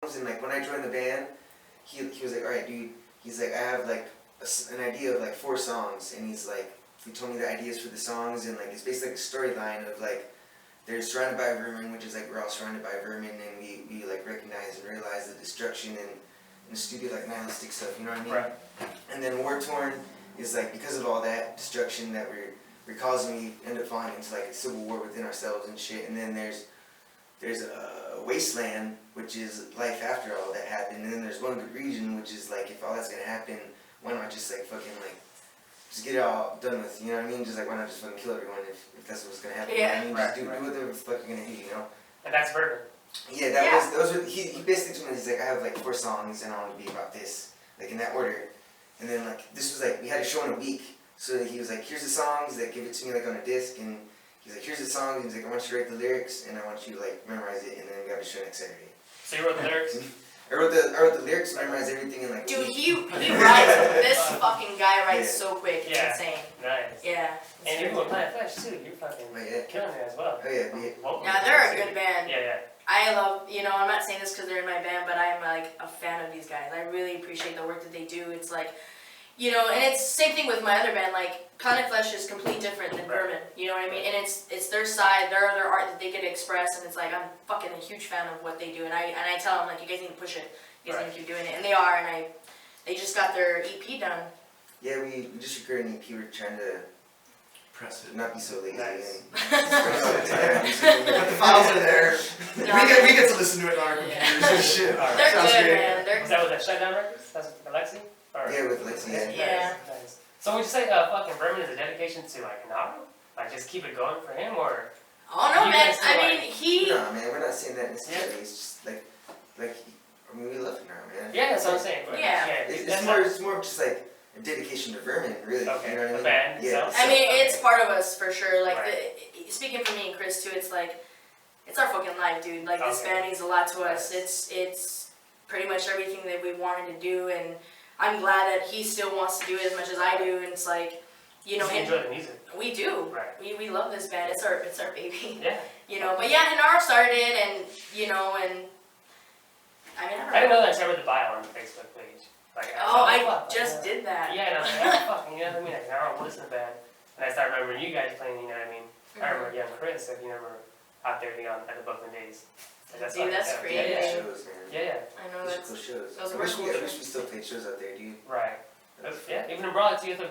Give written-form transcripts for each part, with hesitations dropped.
songs, and like when I joined the band, he was like, all right, dude. He's like, I have like an idea of like 4 songs, and he's like, he told me the ideas for the songs, and like it's basically like a storyline of like they're surrounded by vermin, which is like we're all surrounded by vermin, and we like recognize and realize the destruction and stupid like nihilistic stuff. You know what I mean? Right. And then war torn is like because of all that destruction that we're causing, we end up falling into like a civil war within ourselves and shit. And then there's a wasteland, which is life after all that happened. And then there's one good region, which is like if all that's gonna happen, why not just like fucking like just get it all done with, you know what I mean? Just like why not just fucking kill everyone if that's what's gonna happen. Yeah. You know what I mean? Just do whatever the fuck you're gonna do, you know? And that's Vermin. Yeah, those were he basically told me, he's like, I have like 4 songs and I want to be about this, like in that order. And then like this was like we had a show in a week, so he was like, here's the songs, like give it to me like on a disc, and he's like, here's the song, he's like, I want you to write the lyrics and I want you to like memorize it, and then we got a show next Saturday. So you wrote the lyrics? I wrote the lyrics, memorized everything in like Dude, a week. he writes, this fucking guy writes so quick, it's insane. Nice. Yeah. And you're with Planet Flesh too, you're fucking killing it as well. Oh yeah, yeah, they're a good band. Yeah. I love, I'm not saying this because they're in my band, but I'm like a fan of these guys. I really appreciate the work that they do. It's like, and it's same thing with my other band. Like Planet Flesh is completely different than Vermin. You know what I mean? And it's their side, their art that they get to express, and it's like I'm fucking a huge fan of what they do. And I tell them like, you guys need to push it. You guys need to keep doing it, and they are. And they just got their EP done. Yeah, we just recorded an EP. We're trying to press it. Not be so lazy. Nice. The files are there. We get to listen to it on our computers and shit. They're good, man. Is that with that Shutdown Records? That's with Alexi? Yeah, with Alexi. Yeah. Nice. So would you say fucking Vermin is a dedication to like Naru? Like just keep it going for him, or? Oh no, man. I mean, No, man. We're not saying that necessarily. It's just like. I mean, we love it now, man. Yeah, that's what I'm saying. Yeah. It's more just like a dedication to Vermin, really. Okay. You know what I mean? The band itself? I mean, it's part of us for sure. Like, speaking for me and Chris too, it's like, it's our fucking life, dude. Like, this band means a lot to us. It's pretty much everything that we wanted to do, and I'm glad that he still wants to do it as much as I do. And it's like, you enjoy the music. We do. Right. We love this band. It's our baby. Yeah. But yeah, Hanar started, and and. I mean, I didn't know that until I read the bio on the Facebook page. Like, I just did that. Yeah, and I was like, fucking, you know what I mean? Like, I don't listen to band. And I started remembering you guys playing, you know what I mean? I remember young Chris, if you remember, out there at the Brooklyn Days. Like, Dude, that's crazy. Shows, man. Yeah. I know that's cool shows. Those I wish we still played shows out there, dude. Right. Yeah, even in Brawley too, at the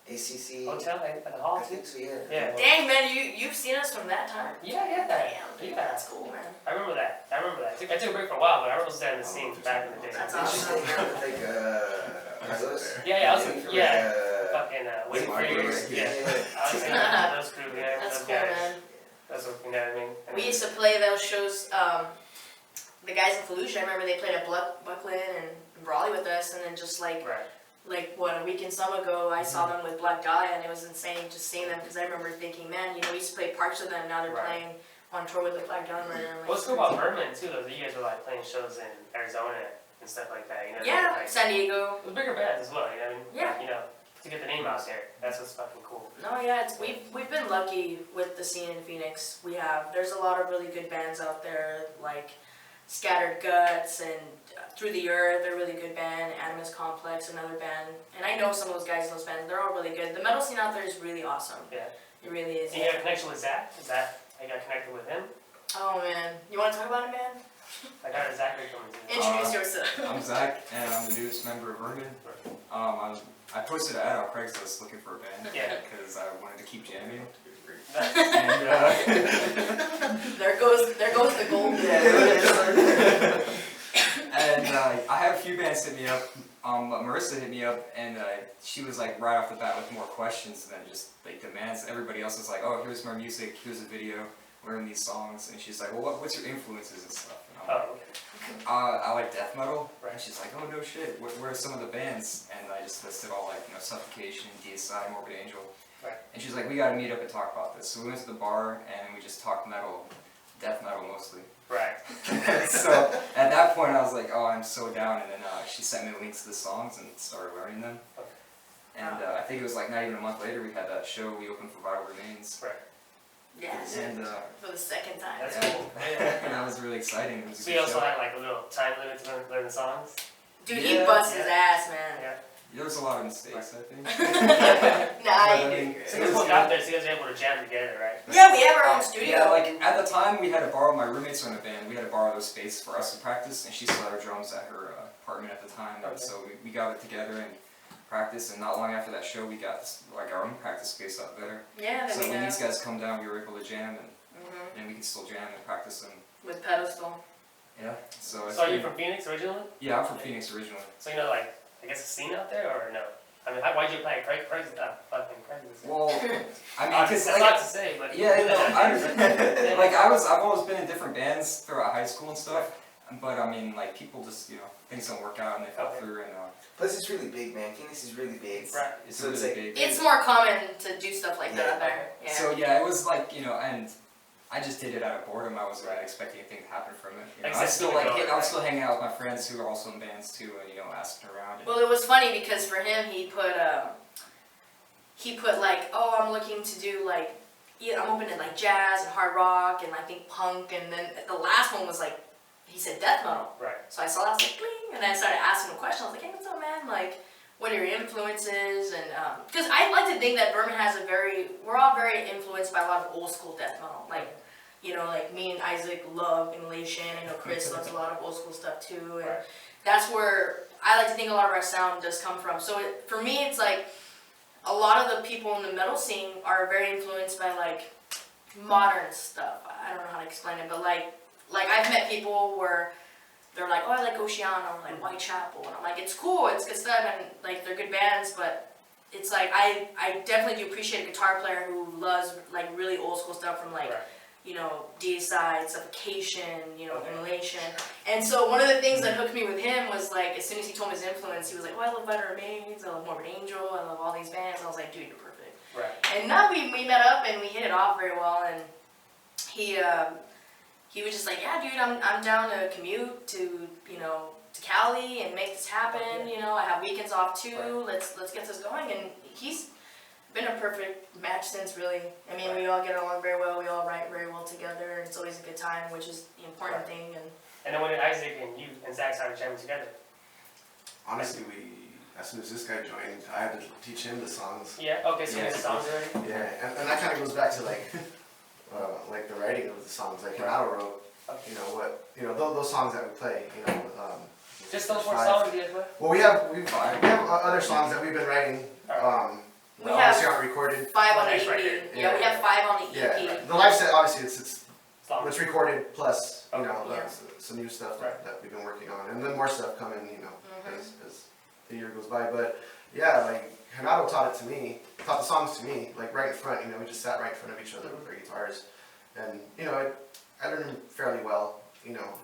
ACC. hotel, at the hall I too. think so, yeah. Yeah. Dang, man, you've seen us from that time. Yeah. Damn, that's cool, man. I remember that. I took a break for a while, but I remember staying in the scene back in the day. That's Did you hang out with Carlos? Yeah, I was fucking waiting for you. Yeah. I was in those crew, That's those cool, guys. man. That's what, you know what I mean? We used to play those shows, the guys in Fallujah, I remember they played at Buckland and Brawley with us, and then just like, a week and some ago, I saw them with Black Dahlia, and it was insane just seeing them, because I remember thinking, man, we used to play parks with them, now they're playing on tour with the Black Dahlia. What's cool about Vermin too, though, you guys were like playing shows in Arizona and stuff like that, Yeah, San Diego. The bigger bands as well, you know what I mean? Yeah. To get the name out there, that's what's fucking cool. No, yeah, we've been lucky with the scene in Phoenix. There's a lot of really good bands out there, like Scattered Guts and Through the Earth, they're a really good band. Animus Complex, another band. And I know some of those guys in those bands, they're all really good. The metal scene out there is really awesome. Yeah. It really is. And you got a connection with Zach? I got connected with him? Oh man, you want to talk about it, man? Like, how did Zachary come into it? Introduce yourself. I'm Zach, and I'm the newest member of Vermin. I posted an ad on Craigslist looking for a band because I wanted to keep jamming. And, there goes the gold. And I had a few bands hit me up. Marissa hit me up, and she was like right off the bat with more questions than just like demands. Everybody else was like, "Oh, here's my music, here's a video, learn these songs," and she's like, "Well, what's your influences and stuff?" And I'm like, I like death metal. And she's like, "Oh no shit, where are some of the bands?" And I just listed all like Suffocation, DSI, Morbid Angel. And she's like, "We gotta meet up and talk about this." So we went to the bar and we just talked metal, death metal mostly. Right. So at that point I was like, "Oh, I'm so down." And then she sent me links to the songs and started learning them. And I think it was like not even a month later we had that show. We opened for Vital Remains. Right. Yes. And For the second time. That's yeah. cool. Yeah. that was really exciting. It was a So good you also show. had like a little time limit to learn the songs? Dude, he Yeah. busts his ass, man. Yeah. There was a lot of mistakes, I think. Nah, But, he I did mean, great. So you both got there, so you guys were able to jam together, right? Yeah, we have our own studio. Yeah, like at the time we had to borrow, my roommates were in a band, we had to borrow their space for us to practice, and she still had her drums at her apartment at the time, and Okay. so we got it together and practiced, and not long after that show we got like our own practice space out there. Yeah, that So we when have. these guys come down, we were able to jam, Mhm. and we can still jam and practice, and With pedestal. yeah, so it's So are you been- from Phoenix originally? yeah, I'm from Phoenix originally. So you know, like, I guess a scene out there, or no? I mean, why'd you play Craigslist? Fucking Craigslist. Well, I mean, That's cause not like, to say, but yeah, no, Yeah. like I've always been in different bands throughout high school and stuff, but I mean, like people just, things don't work out and they fall Okay. through, and Plus, it's really big, man. Phoenix is really big. Right. it's So it's really like- big. It's more common to do stuff like that Yeah. out there. Yeah. So yeah, it was like, and I just did it out of boredom. I wasn't Right. expecting anything to happen from it. Like, I was still like, going, I was right? still hanging out with my friends who are also in bands too, and asking around. And, Well, it was funny because for him, he put like, oh, I'm looking to do like, yeah, I'm open to like jazz and hard rock and I think punk, and then the last one was like, he said death metal. Right. So I saw that, I was like, bling, and then I started asking him questions. I was like, hey, what's up, man? Like, what are your influences? And because I like to think that Vermin has we're all very influenced by a lot of old school death metal. Like, like me and Isaac love Inhalation. I know Chris loves a lot of old school stuff too, and Right. that's where I like to think a lot of our sound does come from. So for me, it's like a lot of the people in the metal scene are very influenced by like modern stuff. I don't know how to explain it, but like I've met people where they're like, oh, I like Oceano, or like Whitechapel, and I'm like, it's cool, it's good stuff, and like they're good bands, but it's like I definitely do appreciate a guitar player who loves like really old school stuff from like Right. Deicide, Suffocation, Okay. Inhalation. And so one of the things that hooked me with him was like, as soon as he told me his influence, he was like, oh, I love Vermin, I love Morbid Angel, I love all these bands. And I was like, dude, you're perfect. Right. And now we met up and we hit it off very well. And he was just like, yeah, dude, I'm down to commute to to Cali and make this happen. Okay. I have weekends off too. Right. Let's get this going. And he's been a perfect match since, really. I mean, we all get along very well. We all write very well together. And it's always a good time, which is the important thing. And then when did Isaac and you and Zach started jamming together? Honestly, as soon as this guy joined, I had to teach him the songs. Yeah. Okay. So you Yeah. had the songs already. Yeah, and that kind of goes back to like the writing of the songs. Like Renato wrote, those songs that we play. Just those four five. songs you guys play? Well, we have other songs that we've been writing. We That have obviously aren't recorded. 5 on the Nice EP. record. Yeah, we have 5 on the EP. Yeah, the live set obviously it's Songs. what's recorded plus Okay. Yeah. some new stuff Right. that we've been working on, and then more stuff coming Mhm. as the year goes by. But yeah, like Renato taught the songs to me, like right in front. We just sat right in front of each other with our guitars, and I learned them fairly well.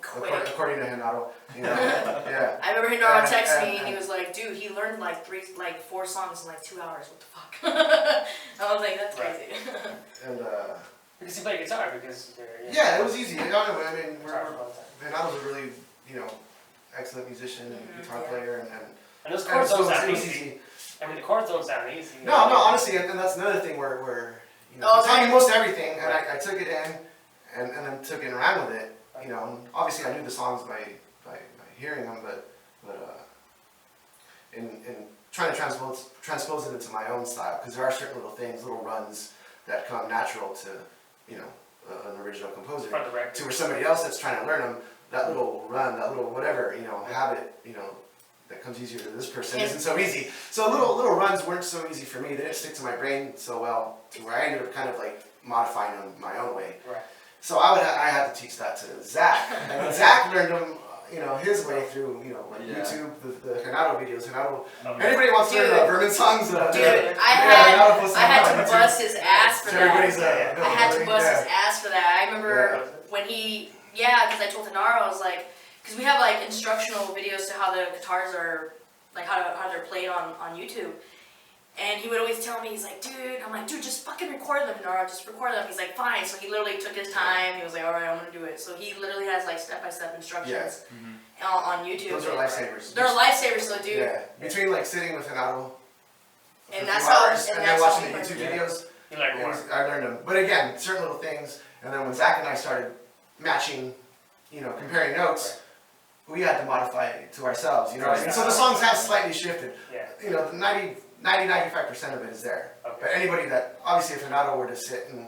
Quick. According to Renato. Yeah. I remember Hinaro And- texted me and- and he was like, dude, he learned like 4 songs in like 2 hours. What the fuck? I was like, that's Right. crazy. And Because you play guitar because you're. yeah, it was easy. I mean, Guitar for a long time. Renato's a really excellent musician and Mhm, guitar yeah. player, And those and chords so don't it sound was easy. easy. I mean, the chords don't sound easy. No, honestly, and that's another thing where Oh, he taught me okay. most everything, and I took it in, and then took it and ran with it. Obviously I knew the songs by hearing them, but in trying to transpose it into my own style, because there are certain little things, little runs that come natural to an original composer. From the record. To where somebody else that's trying to learn them, that little run, that little whatever, habit, that comes easier to this person isn't so easy. So little runs weren't so easy for me. They didn't stick to my brain so well, to where I ended up kind of like modifying them my own way. Right. So I had to teach that to Zach, and then Zach learned them, his way through, like Yeah. YouTube, the Renato videos. Renato, Okay. anybody wants to learn Dude. Vermin songs? Dude, Renato I posts had them on to YouTube. bust his ass for So that. everybody's I had to bust yeah. his ass for that. I remember Yeah. when because I told Hinaro, I was like, because we have like instructional videos to how the guitars are, like how they're played on YouTube. And he would always tell me, he's like, dude, I'm like, dude, just fucking record them, Hinaro, just record them. He's like, fine. So he literally took his time. He was like, all right, I'm gonna do it. So he literally has like step-by-step instructions on YouTube. Those are lifesavers. They're lifesavers, so dude. Yeah, between like sitting with Renato And for that's 2 how- hours and and that's then how watching we the YouTube learn. videos, You learn more. I learned them. But again, certain little things, and then when Zach and I started matching, comparing notes, we had to modify it to ourselves, And so the songs have slightly shifted. Yeah. The 95% of it is there. Okay. But anybody that, obviously if Renato were to sit and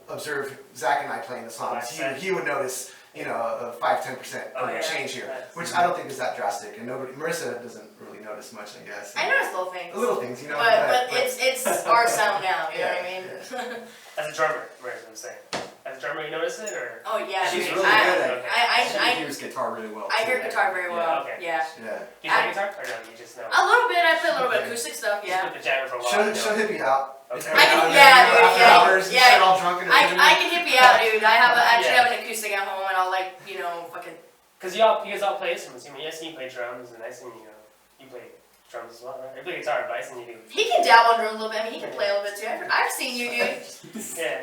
observe Zach and I playing the songs, he would notice, a 5-10% Oh, yeah. change here. That's- Which I don't think is that drastic, and Marissa doesn't really notice much, I guess. I notice little things. Little things, But it's our sound now, you know what I mean? As a drummer, right, I'm saying. As a drummer, you notice it, or? Oh yeah, She's dude. really good at it. She I hears guitar really well. I too. hear guitar very well. okay. Yeah. Yeah. Do you play guitar, or no, you just know? A little bit. I play a little bit of acoustic stuff. You Yeah. just put the jammer for a while. She'll hip you out. Okay. I can- Every yeah, now and then, dude, after yeah, hours, you yeah. sit all drunk in the room. I can hip you out, dude. I actually Yeah. have an acoustic at home, and I'll fucking. Cause you guys all play instruments. I mean, yes, you play drums, and I seen you play drums as well, right? I play guitar, but I seen you do. He can dabble on drums a little bit. I mean, he can play a little bit too. I've seen you, dude. Yeah.